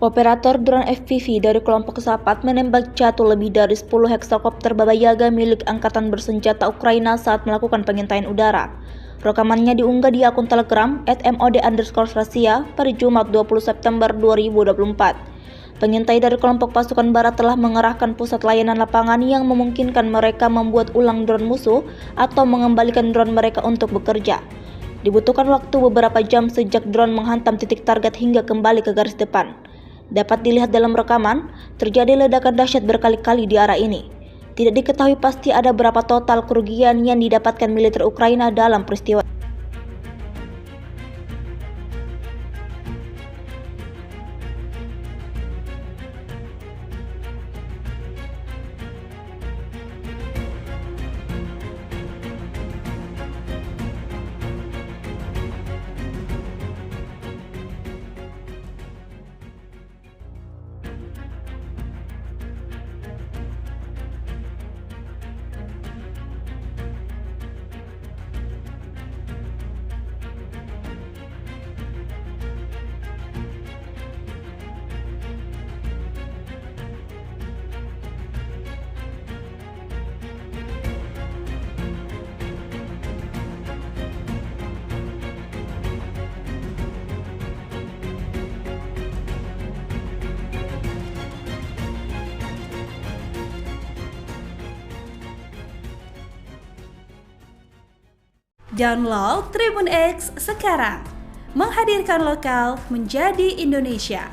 Operator drone FPV dari kelompok Sapat menembak jatuh lebih dari 10 heksakopter Baba Yaga milik Angkatan Bersenjata Ukraina saat melakukan pengintaian udara. Rekamannya diunggah di akun Telegram @mod_Rusia pada Jumat 20 September 2024. Pengintai dari kelompok pasukan barat telah mengerahkan pusat layanan lapangan yang memungkinkan mereka membuat ulang drone musuh atau mengembalikan drone mereka untuk bekerja. Dibutuhkan waktu beberapa jam sejak drone menghantam titik target hingga kembali ke garis depan. Dapat dilihat dalam rekaman, terjadi ledakan dahsyat berkali-kali di arah ini. Tidak diketahui pasti ada berapa total kerugian yang didapatkan militer Ukraina dalam peristiwa. Download Tribun X sekarang, menghadirkan lokal menjadi Indonesia.